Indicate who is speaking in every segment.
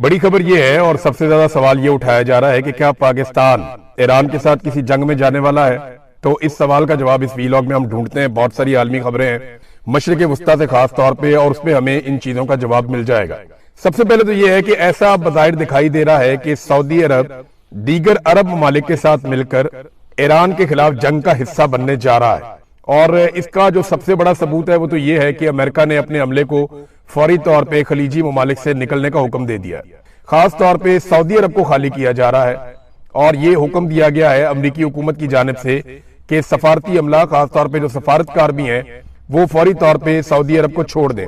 Speaker 1: बड़ी खबर ये है और सबसे ज्यादा सवाल ये उठाया जा रहा है कि क्या पाकिस्तान ईरान के साथ किसी जंग में जाने वाला है। तो इस सवाल का जवाब इस वीलॉग में हम ढूंढते हैं। बहुत सारी आलमी खबरें हैं मशरिक वस्ता से खास तौर पे, और उसमें हमें इन चीजों का जवाब मिल जाएगा। सबसे पहले तो ये है कि ऐसा बज़ाहिर दिखाई दे रहा है कि सऊदी अरब दीगर अरब ममालिक के साथ मिलकर ईरान के खिलाफ जंग का हिस्सा बनने जा रहा है। और इसका जो सबसे बड़ा सबूत है वो तो ये है कि अमेरिका ने अपने हमले को फौरी तौर पे खलीजी ममालिक से निकलने का हुक्म दे दिया। खास तौर पे सऊदी अरब को खाली किया जा रहा है और ये हुक्म दिया गया है अमरीकी हुकूमत की जानिब से कि सफारती अमला, खास तौर पे जो सफारतकार भी हैं, वो फौरी तौर पे सऊदी अरब को छोड़ दें।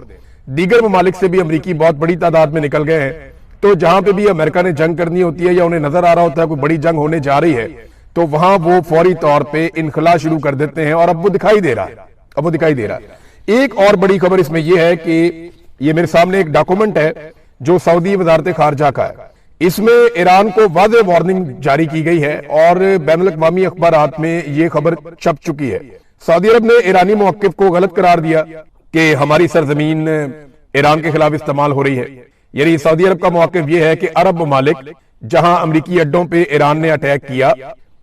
Speaker 1: दीगर ममालिक से भी अमरीकी बहुत बड़ी तादाद में निकल गए हैं। तो जहां पे भी अमेरिका ने जंग करनी होती है या उन्हें नजर आ रहा होता है कोई बड़ी जंग होने जा रही है, तो वहां वो फौरी तौर पे इनखला शुरू कर देते हैं। और अब वो दिखाई दे रहा है। एक और बड़ी खबर इसमें यह है कि ये मेरे सामने एक डॉक्यूमेंट है जो सऊदी वजारत खारजा का है। इसमें ईरान को वाज़ेह वार्निंग जारी की गई है और बैनुल अक़वामी अखबारात में ये खबर छप चुकी है। सऊदी अरब ने ईरानी मौक़िफ़ को गलत करार दिया कि हमारी सरजमीन ईरान के खिलाफ इस्तेमाल हो रही है। यानी सऊदी अरब का मौक़िफ़ ये है कि अरब ममालिक जहां अमरीकी अड्डों पे ईरान ने अटैक किया,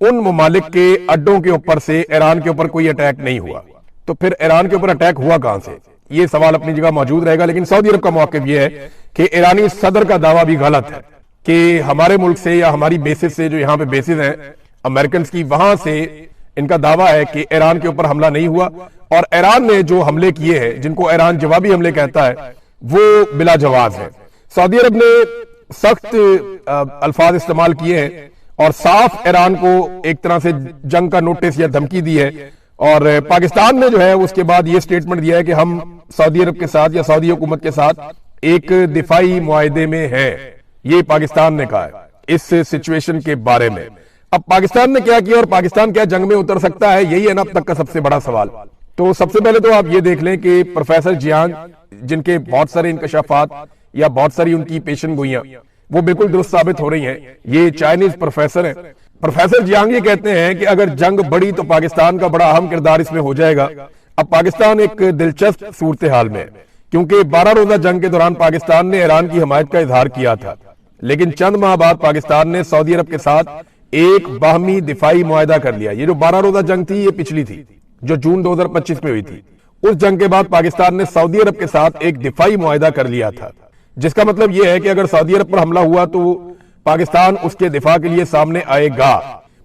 Speaker 1: उन ममालिक के अड्डों के ऊपर से ईरान के ऊपर कोई अटैक नहीं हुआ। तो फिर ईरान के ऊपर अटैक हुआ कहां से? ये सवाल अपनी जगह मौजूद रहेगा। लेकिन सऊदी अरब का मौक़िफ़ ये है कि ईरानी सदर का दावा भी गलत है कि हमारे मुल्क से या हमारी बेसिस से, जो यहाँ पे बेसिस हैं अमेरिकन की, वहां से इनका दावा है कि ईरान के ऊपर हमला नहीं हुआ। और ईरान ने जो हमले किए हैं, जिनको ईरान जवाबी हमले कहता है, वो बिला जवाब है। सऊदी अरब ने सख्त अल्फाज इस्तेमाल किए हैं और साफ ईरान को एक तरह से जंग का नोटिस या धमकी दी है। और पाकिस्तान ने जो है उसके बाद ये स्टेटमेंट दिया है कि हम सऊदी अरब के साथ या सऊदी हुकूमत के साथ एक दिफाई मुआहदे में है। ये पाकिस्तान ने कहा है इस सिचुएशन के बारे में। अब पाकिस्तान ने क्या किया और पाकिस्तान क्या जंग में उतर सकता है, यही है ना अब तक का सबसे बड़ा सवाल। तो सबसे पहले तो आप ये देख लें कि प्रोफेसर जियांग, जिनके बहुत सारे इंकशाफात या बहुत सारी उनकी पेशन गोइयां वो बिल्कुल दुरुस्त साबित हो रही हैं। ये चाइनीज प्रोफेसर हैं। प्रोफेसर जियांग ये कहते हैं कि अगर जंग बढ़ी तो पाकिस्तान का बड़ा अहम किरदार इसमें हो जाएगा। अब पाकिस्तान एक दिलचस्प सूरत हाल में है, क्योंकि 12 रोजा जंग के दौरान पाकिस्तान ने ईरान की हमायत का इजहार किया था, लेकिन चंद माह बाद पाकिस्तान ने सऊदी अरब के साथ एक बाहमी दिफाई मुआहदा कर लिया। ये जो 12 रोजा जंग थी, ये पिछली थी जो जून 2025 में हुई थी। उस जंग के बाद पाकिस्तान ने सऊदी अरब के साथ एक दिफाई मुआहदा कर लिया था, जिसका मतलब यह है कि अगर सऊदी अरब पर हमला हुआ तो पाकिस्तान उसके दिफा के लिए सामने आएगा।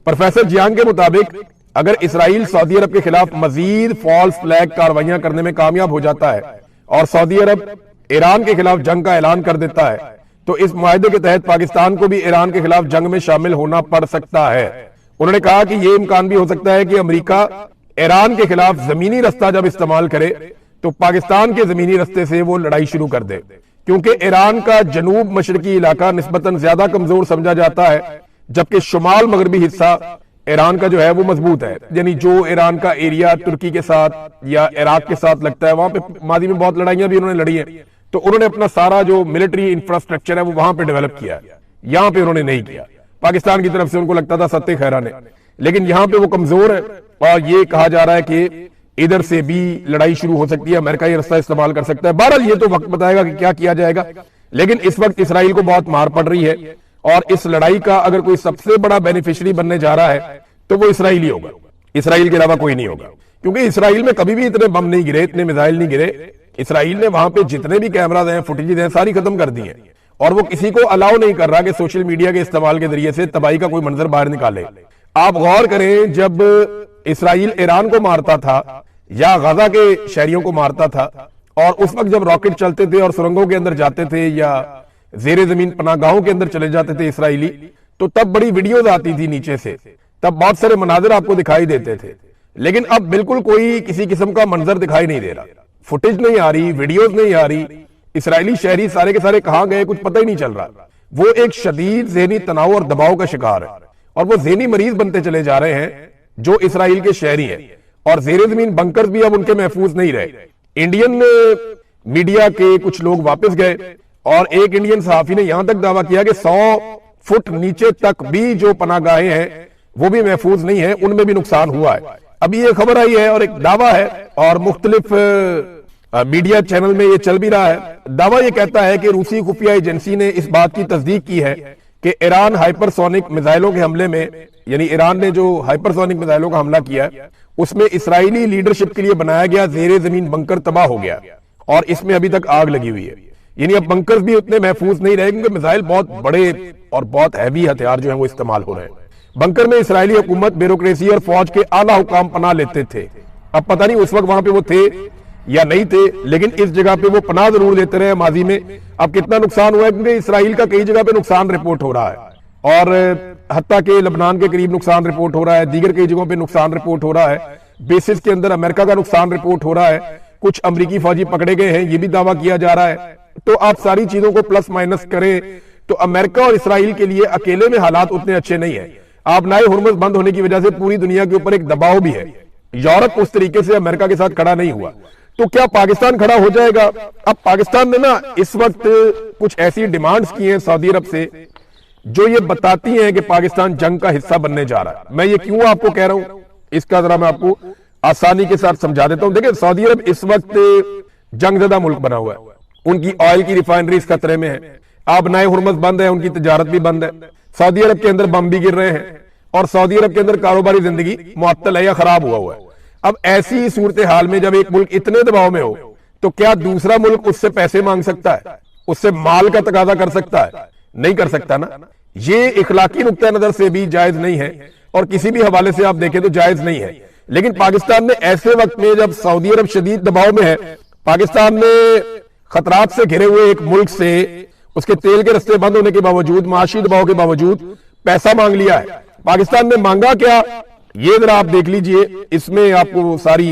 Speaker 1: प्रोफेसर जियांग के मुताबिक अगर इसराइल सऊदी अरब के खिलाफ मजीद फॉल्स फ्लैग कार्रवाइयां करने में कामयाब हो जाता है और सऊदी अरब ईरान के खिलाफ जंग का ऐलान कर देता है, तो इस मुआहदे के तहत पाकिस्तान को भी ईरान के खिलाफ जंग में शामिल होना पड़ सकता है। उन्होंने कहा कि यह इम्कान भी हो सकता है कि अमेरिका ईरान के खिलाफ जमीनी रास्ता जब इस्तेमाल करे तो पाकिस्तान के जमीनी रास्ते से वो लड़ाई शुरू कर दे, क्योंकि ईरान का जनूब मशरकी इलाका निस्बतन ज्यादा कमजोर समझा जाता है, जबकि शुमाल मगरबी हिस्सा ईरान का जो है वो मजबूत है। यानी जो ईरान का एरिया तुर्की के साथ या इराक के साथ लगता है, वहां पे माजी में बहुत लड़ाइयां भी उन्होंने लड़ी हैं, तो उन्होंने अपना सारा जो मिलिट्री इंफ्रास्ट्रक्चर है वो वहां पे डेवलप किया। यहां पे उन्होंने नहीं किया। पाकिस्तान की तरफ से उनको लगता था सत्ते खैरा ने, लेकिन यहां पे वो कमजोर है और ये कहा जा रहा है कि इधर से भी लड़ाई शुरू हो सकती है, अमेरिका ये रास्ता इस्तेमाल कर सकता है। बहरहाल ये तो वक्त बताएगा कि क्या किया जाएगा। लेकिन इस वक्त इसराइल को बहुत मार पड़ रही है और इस लड़ाई का अगर कोई सबसे बड़ा बेनिफिशियरी बनने जा रहा है तो वो इसराइल ही होगा। इसराइल के अलावा कोई नहीं होगा, क्योंकि इसराइल में कभी भी इतने बम नहीं गिरे, इतने मिसाइल नहीं गिरे। इसराइल ने वहां पे जितने भी कैमराज हैं, फुटेज हैं, सारी खत्म कर दी हैं और वो किसी को अलाउ नहीं कर रहा कि सोशल मीडिया के इस्तेमाल के जरिए से तबाही का कोई मंजर बाहर निकाले। आप गौर करें, जब इसराइल ईरान को मारता था या गाजा के शहरियों को मारता था, और उस वक्त जब रॉकेट चलते थे और सुरंगों के अंदर जाते थे या जेरे जमीन पनाहगाहों के अंदर चले जाते थे इसराइली, तो तब बड़ी वीडियोज आती थी नीचे से, तब बहुत सारे मनाजिर आपको दिखाई देते थे। लेकिन अब बिल्कुल कोई किसी किस्म का मंजर दिखाई नहीं दे रहा, फुटेज नहीं आ रही, वीडियोज नहीं आ रही। इसराइली शहरी सारे के सारे कहां गए कुछ पता ही नहीं चल रहा। वो एक शदीद ज़हनी तनाव और दबाव का शिकार है और वो ज़हनी मरीज बनते चले जा रहे हैं जो इसराइल के शहरी हैं। और जेरे जमीन बंकर्स भी अब उनके महफूज नहीं रहे। इंडियन मीडिया के कुछ लोग वापस गए और एक इंडियन सहाफी ने यहां तक दावा किया कि 100 फुट नीचे तक भी जो पनाहगाहें हैं वो भी महफूज नहीं है, उनमें भी नुकसान हुआ है। अभी ये खबर आई है और एक दावा है और मुख्तलिफ मीडिया चैनल में ये चल भी रहा है। दावा ये कहता है कि रूसी खुफिया एजेंसी ने इस बात की तस्दीक की है कि ईरान हाइपरसोनिक मिसाइलों के हमले में, यानी ईरान ने जो हाइपरसोनिक मिसाइलों का हमला किया उसमें इसराइली लीडरशिप के लिए बनाया गया जेरे जमीन बंकर तबाह हो गया और इसमें अभी तक आग लगी हुई है। यानी अब बंकर्स भी उतने महफूज नहीं रहे क्योंकि मिसाइल बहुत बड़े और बहुत हैवी हथियार जो है वो इस्तेमाल हो रहे हैं। बंकर में इसराइली हुकूमत, ब्यूरोक्रेसी और फौज के आला हुकाम पनाह लेते थे। अब पता नहीं उस वक्त वहां पे वो थे या नहीं थे, लेकिन इस जगह पे वो पनाह जरूर देते रहे माजी में। अब कितना नुकसान हुआ है क्योंकि इसराइल का कई जगह पे नुकसान रिपोर्ट हो रहा है और हत्ता के लबनान के करीब नुकसान रिपोर्ट हो रहा है, दीगर कई जगहों पे नुकसान रिपोर्ट हो रहा है। बेसिस के अंदर अमेरिका का नुकसान रिपोर्ट हो रहा है, कुछ अमरीकी फौजी पकड़े गए हैं, ये भी दावा किया जा रहा है। तो आप सारी चीजों को प्लस माइनस करें तो अमेरिका और इसराइल के लिए अकेले में हालात उतने अच्छे नहीं है। आप नाए हुर्मुज़ बंद होने की वजह से पूरी दुनिया के ऊपर एक दबाव भी है। यूरोप उस तरीके से अमेरिका के साथ खड़ा नहीं हुआ, तो क्या पाकिस्तान खड़ा हो जाएगा? अब पाकिस्तान ने ना इस वक्त कुछ ऐसी डिमांड्स की हैं सऊदी अरब से जो ये बताती हैं कि पाकिस्तान जंग का हिस्सा बनने जा रहा है। मैं ये क्यों आपको कह रहा हूं, इसका जरा मैं आपको आसानी के साथ समझा देता हूं। देखिए, सऊदी अरब इस वक्त जंगज़दा मुल्क बना हुआ है, उनकी ऑयल की रिफाइनरीज खतरे में है। अब नाए हुर्मुज़ बंद है, उनकी तजारत भी बंद है, सऊदी अरब के अंदर बम भी गिर रहे हैं और सऊदी अरब के अंदर कारोबारी जिंदगी मुअत्तल है या खराब हुआ है। अब ऐसी सूरत हाल में जब एक मुल्क इतने दबाव में हो तो क्या दूसरा मुल्क उससे पैसे मांग सकता है, उससे माल का तकाजा कर सकता है? नहीं कर सकता ना। ये इखलाकी नुक्ता नजर से भी जायज नहीं है और किसी भी हवाले से आप देखें तो जायज नहीं है। लेकिन पाकिस्तान ने ऐसे वक्त में जब सऊदी अरब शदीद दबाव में है, पाकिस्तान ने खतरात से घिरे हुए एक मुल्क से उसके तेल के रस्ते बंद होने के बावजूद, माशी दबाव के बावजूद पैसा मांग लिया है। पाकिस्तान ने मांगा क्या, ये जरा आप देख लीजिए, इसमें आपको सारी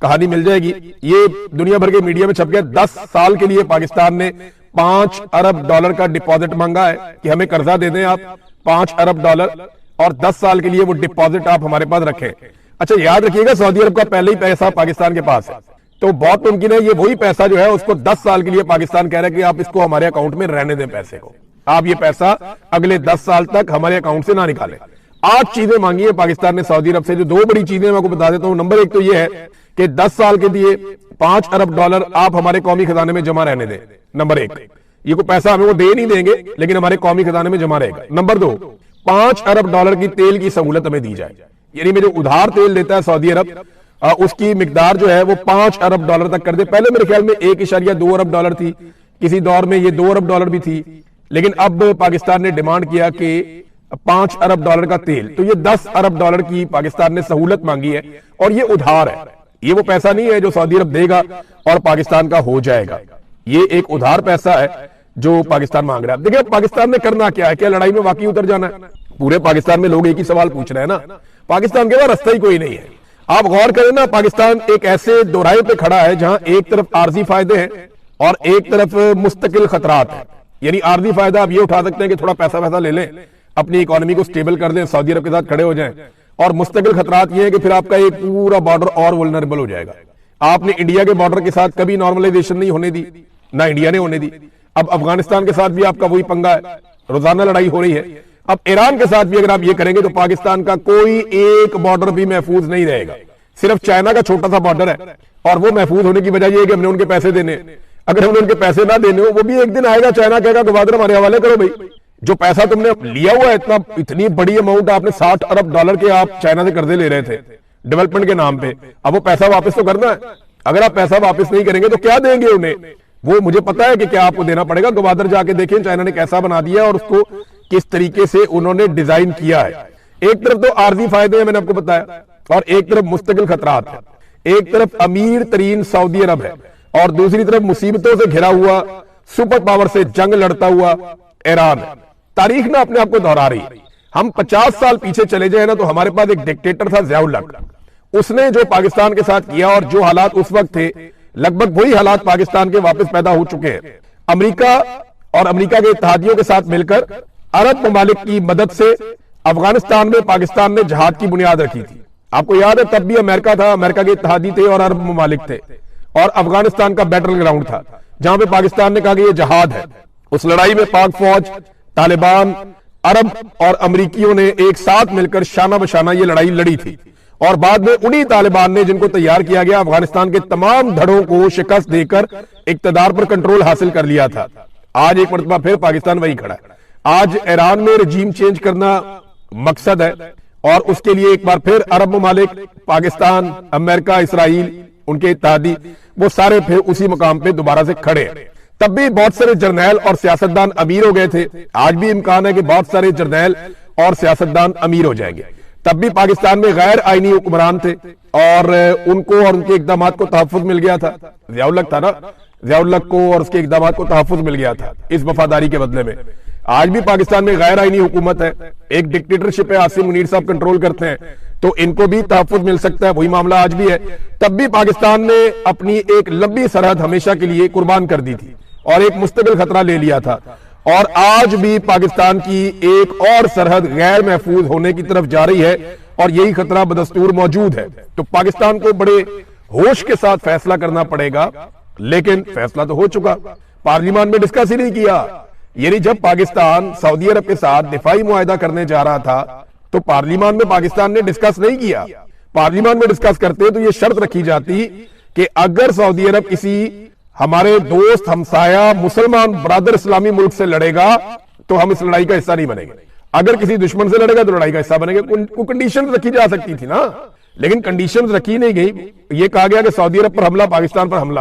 Speaker 1: कहानी मिल जाएगी। ये दुनिया भर के मीडिया में छप गया। 10 साल के लिए पाकिस्तान ने $5 अरब का डिपॉजिट मांगा है कि हमें कर्जा दे दें आप $5 अरब और 10 साल के लिए वो डिपॉजिट आप हमारे पास रखें। अच्छा, याद रखिएगा सऊदी अरब का पहले ही पैसा पाकिस्तान के पास है, तो बहुत मुमकिन है ये वही पैसा जो है उसको 10 साल के लिए पाकिस्तान कह रहा है कि आप इसको हमारे अकाउंट में रहने दें, पैसे को आप ये पैसा अगले 10 साल तक हमारे अकाउंट से ना निकालें। 8 चीजें मांगी है पाकिस्तान ने सऊदी अरब से, जो 2 बड़ी चीजें मैं आपको बता देता हूं। नंबर 1 तो ये है कि 10 साल के लिए $5 अरब आप हमारे कौमी खजाने में जमा रहने दें। नंबर 1, ये कोई पैसा हमें वो दे नहीं देंगे लेकिन हमारे कौमी खजाने में जमा रहेगा। नंबर 2, $5 अरब की तेल की सहूलत हमें दी जाए, यानी में जो उधार तेल देता है सऊदी अरब उसकी मिकदार जो है वो $5 अरब तक कर दे। पहले मेरे ख्याल में $1.2 अरब थी, किसी दौर में ये $2 अरब भी थी, लेकिन अब पाकिस्तान ने डिमांड किया कि $5 अरब का तेल, तो ये $10 अरब की पाकिस्तान ने सहूलत मांगी है और ये उधार है, ये वो पैसा नहीं है जो सऊदी अरब देगा और पाकिस्तान का हो जाएगा। ये एक उधार पैसा है जो पाकिस्तान मांग रहा है। देखिए पाकिस्तान ने करना क्या है, क्या लड़ाई में वाकई उतर जाना है? पूरे पाकिस्तान में लोग एक ही सवाल पूछ रहे हैं ना, पाकिस्तान के पास रास्ता ही कोई नहीं है। आप गौर करें ना, पाकिस्तान एक ऐसे दोराहे पे खड़ा है जहां एक तरफ आर्जी फायदे हैं और एक तरफ मुस्तकिल खतरात हैं। यानी आर्जी फायदा आप ये उठा सकते हैं कि थोड़ा पैसा ले लें, अपनी इकोनॉमी को स्टेबल कर दें, सऊदी अरब के साथ खड़े हो जाएं, और मुस्तकिल खतरात ये है कि फिर आपका एक पूरा बॉर्डर और वल्नरेबल हो जाएगा। आपने इंडिया के बॉर्डर के साथ कभी नॉर्मलाइजेशन नहीं होने दी, ना इंडिया ने होने दी। अब अफगानिस्तान के साथ भी आपका वही पंगा है, रोजाना लड़ाई हो रही है। अब ईरान के साथ भी अगर आप ये करेंगे तो पाकिस्तान का कोई एक बॉर्डर भी महफूज नहीं रहेगा। सिर्फ चाइना का छोटा सा बॉर्डर है और वो महफूज होने की वजह ये है कि हमने उनके पैसे देने। अगर हमने उनके पैसे ना देने हो, वो भी एक दिन आएगा, चाइना कहेगा गवादर हमारे हवाले करो भाई, जो पैसा तुमने लिया हुआ है, इतनी बड़ी अमाउंट आपने $60 अरब के आप चाइना से कर्जे ले रहे थे डेवलपमेंट के नाम पे, अब वो पैसा वापस तो करना है। अगर आप पैसा वापस नहीं करेंगे तो क्या देंगे उन्हें? वो मुझे पता है कि क्या आपको देना पड़ेगा। गवादर जाके देखें चाइना ने कैसा बना दिया और उसको किस तरीके से उन्होंने डिजाइन किया है। एक तरफ तो आर्जी फायदे हैं, मैंने आपको बताया, और एक तरफ मुस्तकिल खतरात है। एक तरफ अमीर तरीन सऊदी अरब है और दूसरी तरफ मुसीबतों से घिरा हुआ, सुपर पावर से जंग लड़ता हुआ ईरान है। तारीख ना अपने आप को दोहरा रही है। हम 50 साल पीछे चले जाए ना तो हमारे पास एक डिक्टेटर था ज़िया-उल हक, उसने जो पाकिस्तान के साथ किया और जो हालात उस वक्त थे, लगभग वही हालात पाकिस्तान के वापस पैदा हो चुके हैं। अमेरिका और अमेरिका के इत्तेहादियों के साथ मिलकर अरब ममालिक की मदद से अफगानिस्तान में पाकिस्तान ने जहाद की बुनियाद रखी थी। आपको याद है तब भी अमेरिका था, अमेरिका के इत्तेहादी थे और अरब ममालिक थे, और अफगानिस्तान का बैटल ग्राउंड था जहां पे पाकिस्तान ने कहा कि ये जहाद है। उस लड़ाई में पाक फौज, तालिबान, अरब और अमरीकियों ने एक साथ मिलकर शाना बशाना ये लड़ाई लड़ी थी اور بعد میں انہی طالبان نے جن کو تیار کیا گیا افغانستان کے تمام دھڑوں کو شکست دے کر اقتدار پر کنٹرول حاصل کر لیا تھا. آج ایک مرتبہ پھر پاکستان وہی کھڑا ہے. آج ایران میں رجیم چینج کرنا مقصد ہے اور اس کے لیے ایک بار پھر عرب ممالک، پاکستان، امریکہ، اسرائیل، ان کے اتحادی، وہ سارے پھر اسی مقام پہ دوبارہ سے کھڑے ہیں. تب بھی بہت سارے جرنیل اور سیاستدان امیر ہو گئے تھے. آج بھی امکان ہے کہ بہت سارے جرنیل اور سیاستدان امیر ہو جائیں گے. تب بھی پاکستان میں غیر آئینی حکمران تھے اور ان کو اور ان کے اقدامات کو تحفظ مل گیا تھا. ضیاء الحق تھا نا، ضیاء الحق کو اور اس کے اقدامات کو تحفظ مل گیا تھا اس وفاداری کے بدلے میں. آج بھی پاکستان میں غیر آئینی حکومت ہے، ایک ڈکٹیٹرشپ ہے، عاصم منیر صاحب کنٹرول کرتے ہیں، تو ان کو بھی تحفظ مل سکتا ہے. وہی معاملہ آج بھی ہے. تب بھی پاکستان نے اپنی ایک لمبی سرحد ہمیشہ کے لیے قربان کر دی تھی اور ایک مستقل خطرہ لے لیا تھا، اور آج بھی پاکستان کی ایک اور سرحد غیر محفوظ ہونے کی طرف جا رہی ہے اور یہی خطرہ بدستور موجود ہے. تو پاکستان کو بڑے ہوش کے ساتھ فیصلہ کرنا پڑے گا. لیکن فیصلہ تو ہو چکا، پارلیمان میں ڈسکس ہی نہیں کیا. یعنی جب پاکستان سعودی عرب کے ساتھ دفاعی معاہدہ کرنے جا رہا تھا تو پارلیمان میں پاکستان نے ڈسکس نہیں کیا. پارلیمان میں ڈسکس کرتے تو یہ شرط رکھی جاتی کہ اگر سعودی عرب کسی ہمارے دوست ہمسایہ مسلمان برادر اسلامی ملک سے لڑے گا تو ہم اس لڑائی کا حصہ نہیں بنیں گے. اگر کسی دشمن سے لڑے گا تو لڑائی کا حصہ بنیں گے. کوئی کنڈیشن رکھی جا سکتی تھی نا، لیکن کنڈیشن رکھی نہیں گئی. یہ کہا گیا کہ سعودی عرب پر حملہ، پاکستان پر حملہ.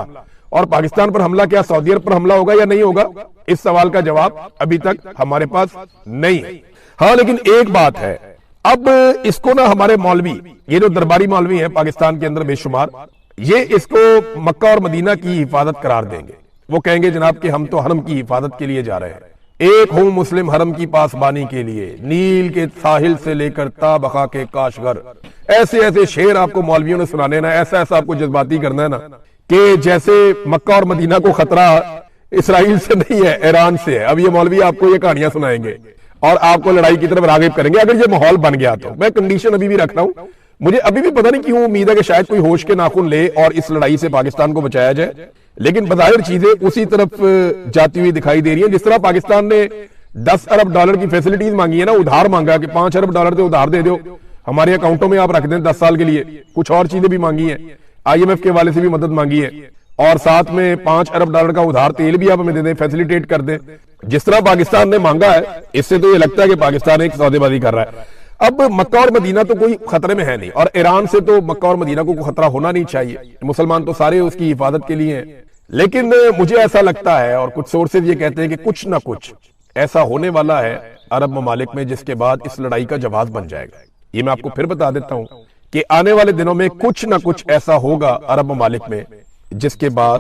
Speaker 1: اور پاکستان پر حملہ کیا سعودی عرب پر حملہ ہوگا یا نہیں ہوگا، اس سوال کا جواب ابھی تک ہمارے پاس نہیں ہے. ہاں لیکن ایک بات ہے، اب اس کو نا ہمارے مولوی، یہ جو درباری مولوی ہیں پاکستان کے اندر بے شمار، یہ اس کو مکہ اور مدینہ کی حفاظت قرار دیں گے. وہ کہیں گے جناب کہ ہم تو حرم کی حفاظت کے لیے جا رہے ہیں، ایک ہوں مسلم حرم کی پاسبانی کے لیے، نیل کے ساحل سے لے کر تا بقا کے کاشغر. ایسے ایسے شعر آپ کو مولویوں نے سنانے نا، ایسا ایسا آپ کو جذباتی کرنا ہے نا کہ جیسے مکہ اور مدینہ کو خطرہ اسرائیل سے نہیں ہے، ایران سے ہے. اب یہ مولوی آپ کو یہ کہانیاں سنائیں گے اور آپ کو لڑائی کی طرف راغب کریں گے اگر یہ ماحول بن گیا تو. میں کنڈیشن ابھی بھی رکھ رہا ہوں، مجھے ابھی بھی پتہ نہیں کیوں امید ہے کہ شاید کوئی ہوش کے ناخن لے اور اس لڑائی سے پاکستان کو بچایا جائے. لیکن بظاہر چیزیں اسی طرف جاتی ہوئی دکھائی دے رہی ہیں. جس طرح پاکستان نے 10 ارب ڈالر کی فیسلٹیز مانگی ہے نا، ادھار مانگا کہ 5 ارب ڈالر تو ادھار دے دو ہمارے اکاؤنٹوں میں، آپ رکھ دیں 10 سال کے لیے. کچھ اور چیزیں بھی مانگی ہیں، IMF کے والے سے بھی مدد مانگی ہے، اور ساتھ میں 5 ارب ڈالر کا ادھار تیل بھی آپ ہمیں دے دیں، فیسلیٹیٹ کر دیں. جس طرح پاکستان نے مانگا ہے اس سے تو یہ لگتا ہے کہ پاکستان ایک سودے بازی کر رہا ہے. اب مکہ اور مدینہ تو کوئی خطرے میں ہے نہیں، اور ایران سے تو مکہ اور مدینہ کو کوئی خطرہ ہونا نہیں چاہیے. مسلمان تو سارے اس کی حفاظت کے لیے ہیں. لیکن مجھے ایسا لگتا ہے اور کچھ سورسز یہ کہتے ہیں کہ کچھ نہ کچھ ایسا ہونے والا ہے عرب ممالک میں جس کے بعد اس لڑائی کا جواز بن جائے گا. یہ میں آپ کو پھر بتا دیتا ہوں کہ آنے والے دنوں میں کچھ نہ کچھ ایسا ہوگا عرب ممالک میں جس کے بعد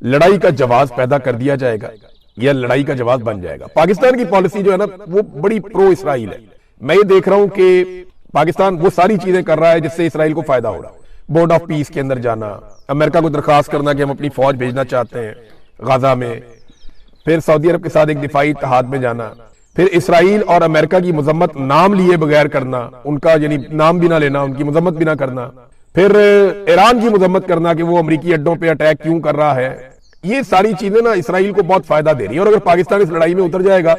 Speaker 1: لڑائی کا جواز پیدا کر دیا جائے گا یا لڑائی کا جواز بن جائے گا. پاکستان کی پالیسی جو ہے نا وہ بڑی پرو اسرائیل ہے. میں یہ دیکھ رہا ہوں کہ پاکستان وہ ساری چیزیں کر رہا ہے جس سے اسرائیل کو فائدہ ہو رہا ہے. بورڈ آف پیس کے اندر جانا، امریکہ کو درخواست کرنا کہ ہم اپنی فوج بھیجنا چاہتے ہیں غزہ میں، پھر سعودی عرب کے ساتھ ایک دفاعی اتحاد میں جانا، پھر اسرائیل اور امریکہ کی مذمت نام لیے بغیر کرنا، ان کا یعنی نام بھی نہ لینا، ان کی مذمت بھی نہ کرنا، پھر ایران کی مذمت کرنا کہ وہ امریکی اڈوں پہ اٹیک کیوں کر رہا ہے. یہ ساری چیزیں نا اسرائیل کو بہت فائدہ دے رہی ہیں. اور اگر پاکستان اس لڑائی میں اتر جائے گا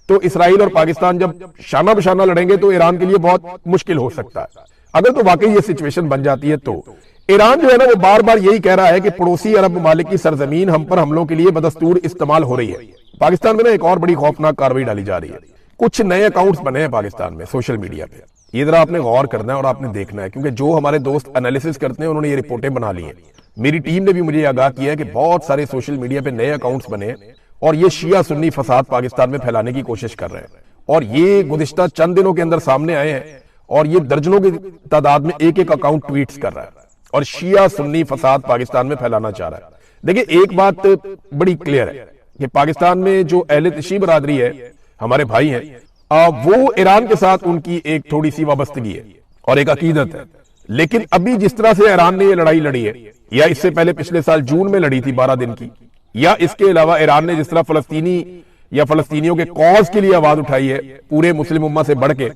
Speaker 1: تو اسرائیل اور پاکستان جب شانہ بشانہ لڑیں گے تو ایران کے لیے بہت مشکل ہو سکتا ہے. اگر تو واقعی یہ سچویشن بن جاتی ہے تو ایران جو ہے نا وہ بار بار یہی کہہ رہا ہے کہ پڑوسی عرب ممالک کی سرزمین ہم پر حملوں کے لیے بدستور استعمال ہو رہی ہے. پاکستان میں نا ایک اور بڑی خوفناک کارروائی ڈالی جا رہی ہے. کچھ نئے اکاؤنٹس بنے ہیں پاکستان میں سوشل میڈیا پہ. یہ ذرا آپ نے غور کرنا ہے اور آپ نے دیکھنا ہے، کیونکہ جو ہمارے دوست انالیسس کرتے ہیں انہوں نے یہ رپورٹیں بنا لی ہیں. میری ٹیم نے بھی مجھے آگاہ کیا ہے کہ بہت سارے سوشل میڈیا پہ نئے اکاؤنٹس بنے ہیں اور یہ شیعہ سنی فساد پاکستان میں پھیلانے کی کوشش کر رہے ہیں. اور یہ گزشتہ چند دنوں کے اندر سامنے آئے ہیں اور یہ درجنوں کی تعداد میں ایک ایک اکاؤنٹ ٹویٹس کر رہا ہے اور شیعہ سنی فساد پاکستان میں پھیلانا چاہ رہا ہے. دیکھیں ایک بات بڑی کلیئر ہے کہ پاکستان میں جو اہل تشیع برادری ہے، ہمارے بھائی ہیں، وہ ایران کے ساتھ ان کی ایک تھوڑی سی وابستگی ہے اور ایک عقیدت ہے. لیکن ابھی جس طرح سے ایران نے یہ لڑائی لڑی ہے، یا اس سے پہلے پچھلے سال جون میں لڑی تھی 12 دن کی، یا اس کے علاوہ ایران نے جس طرح فلسطینی یا فلسطینیوں کے کاز کے لیے آواز اٹھائی ہے پورے مسلم امہ سے بڑھ کے،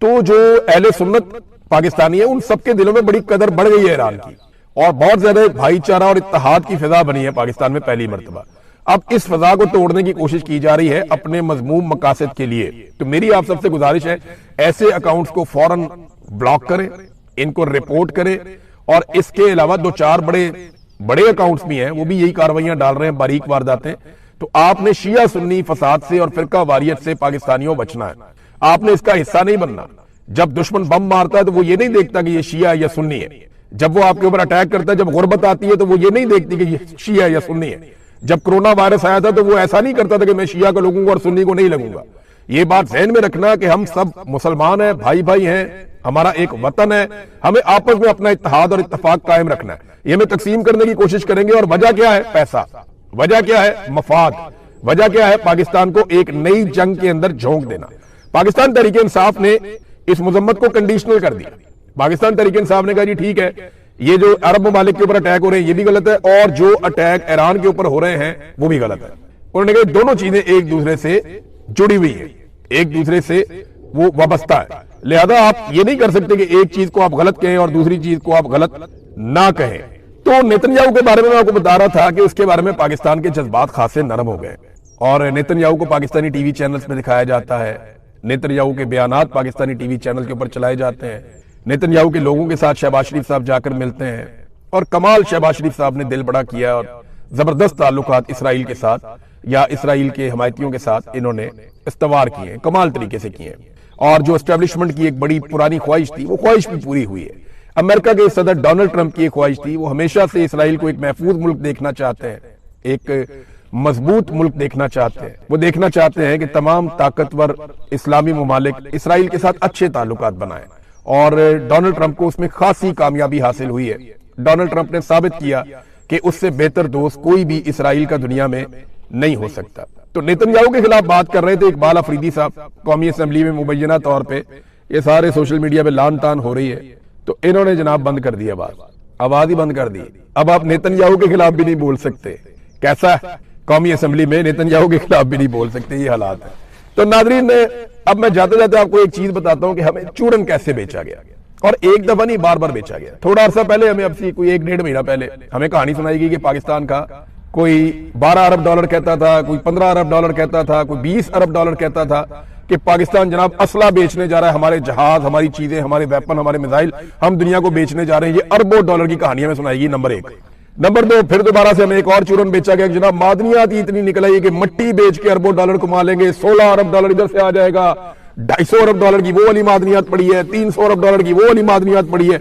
Speaker 1: تو جو اہل سنت پاکستانی ہیں ان سب کے دلوں میں بڑی قدر بڑھ گئی ہے ایران کی، اور بہت زیادہ بھائی چارہ اور اتحاد کی فضا بنی ہے پاکستان میں پہلی مرتبہ. اب اس فضا کو توڑنے کی کوشش کی جا رہی ہے اپنے مذموم مقاصد کے لیے. تو میری آپ سب سے گزارش ہے ایسے اکاؤنٹس کو فوراً بلاک کریں، ان کو رپورٹ کرے, اور اس کے علاوہ دو چار بڑے اکاؤنٹس بھی ہیں, وہ بھی یہی کاروائیاں ڈال رہے ہیں, باریک وارداتیں. تو آپ نے شیعہ سنی فساد سے اور فرقہ واریت سے پاکستانیوں بچنا ہے, آپ نے اس کا حصہ نہیں بننا. جب دشمن بم مارتا ہے تو وہ یہ نہیں دیکھتا کہ یہ شیعہ یا سنی ہے. جب وہ آپ کے اوپر اٹیک کرتا ہے, جب غربت آتی ہے تو وہ یہ نہیں دیکھتی کہ یہ شیعہ یا سنی ہے. جب کرونا وائرس آیا تھا تو وہ ایسا نہیں کرتا تھا کہ میں شیعہ کو لگوں گا اور سنی کو نہیں لگوں گا. یہ بات ذہن میں رکھنا کہ ہم سب مسلمان ہیں, بھائی بھائی ہیں, ہمارا ایک وطن ہے, ہمیں آپس میں اپنا اتحاد اور اتفاق قائم رکھنا ہے. یہ ہمیں تقسیم کرنے کی کوشش کریں گے, اور وجہ کیا ہے؟ پیسہ. وجہ کیا ہے؟ مفاد. وجہ کیا ہے؟ پاکستان کو ایک نئی جنگ کے اندر جھونک دینا. پاکستان تحریک انصاف نے اس مذمت کو کنڈیشنل کر دیا. پاکستان تحریک انصاف نے کہا جی ٹھیک ہے, یہ جو عرب ممالک کے اوپر اٹیک ہو رہے ہیں یہ بھی غلط ہے, اور جو اٹیک ایران کے اوپر ہو رہے ہیں وہ بھی غلط ہے. انہوں نے کہا دونوں چیزیں ایک دوسرے سے جڑی ہوئی ہیں, ایک دوسرے سے وہ وابستہ ہے, لہذا آپ یہ نہیں کر سکتے کہ ایک چیز کو آپ غلط کہیں اور دوسری چیز کو آپ غلط نہ کہیں. تو نیتن یاہو کے بارے میں آپ کو بتا رہا تھا کہ اس کے بارے میں پاکستان کے جذبات خاصے نرم ہو گئے, اور نیتن یاہو کو پاکستانی ٹی وی چینلز میں دکھایا جاتا ہے, نیتن یاہو کے بیانات پاکستانی ٹی وی چینل کے اوپر چلائے جاتے ہیں, نیتن یاہو کے لوگوں کے ساتھ شہباز شریف صاحب جا کر ملتے ہیں, اور کمال شہباز شریف صاحب نے دل بڑا کیا, اور زبردست تعلقات اسرائیل کے ساتھ یا اسرائیل کے حمایتیوں کے ساتھ انہوں نے استوار کیے ہیں, کمال طریقے سے کیے ہیں. اور جو اسٹیبلشمنٹ کی ایک بڑی پرانی خواہش تھی وہ خواہش بھی پوری ہوئی ہے. امریکہ کے صدر ڈونلڈ ٹرمپ کی ایک خواہش تھی, وہ ہمیشہ سے اسرائیل کو ایک محفوظ ملک دیکھنا چاہتے ہیں, ایک مضبوط ملک دیکھنا چاہتے ہیں. وہ دیکھنا چاہتے ہیں کہ تمام طاقتور اسلامی ممالک اسرائیل کے ساتھ اچھے تعلقات بنائیں, اور ڈونلڈ ٹرمپ کو اس میں خاصی کامیابی حاصل ہوئی ہے. ڈونلڈ ٹرمپ نے ثابت کیا کہ اس سے بہتر دوست کوئی بھی اسرائیل کا دنیا میں نہیں ہو سکتا. تو نیتن یاہو کے خلاف بات کر رہے تھے اقبال افریدی صاحب قومی اسمبلی میں, مبینہ طور پہ یہ سارے سوشل میڈیا پہ لان تان ہو رہی ہے, تو انہوں نے جناب بند کر دی آواز ہی بند کر دی. اب آپ نیتن یاہو کے خلاف بھی نہیں بول سکتے, کیسا ہے قومی اسمبلی میں نیتن یاہو کے خلاف بھی نہیں بول سکتے, یہ حالات ہے. تو ناظرین, اب میں جاتے جاتے آپ کو ایک چیز بتاتا ہوں کہ ہمیں چورن کیسے بیچا گیا, اور ایک دفعہ نہیں بار بار بیچا گیا. تھوڑا عرصہ پہلے ہمیں, اب سے کوئی 1-1.5 مہینہ پہلے ہمیں کہانی سنائی گئی کہ پاکستان کا کوئی 12 ارب ڈالر کہتا تھا, کوئی 15 ارب ڈالر کہتا تھا, کوئی 20 ارب ڈالر کہتا تھا کہ پاکستان جناب اسلحہ بیچنے جا رہا ہے, ہمارے جہاز, ہماری چیزیں, ہمارے ویپن, ہمارے میزائل ہم دنیا کو بیچنے جا رہے ہیں. یہ اربوں ڈالر کی کہانی ہمیں سنائی گئی. نمبر 1. نمبر 2, پھر دوبارہ سے ہمیں ایک اور چورن بیچا گیا کہ جناب معدنیات ہی اتنی نکل آئی کہ مٹی بیچ کے اربوں ڈالر کما لیں گے, 16 ارب ڈالر ادھر سے آ جائے گا, 250 ارب ڈالر کی وہ والی معدنیات پڑی ہے, 300 ارب ڈالر کی وہ والی معدنیات پڑی ہے.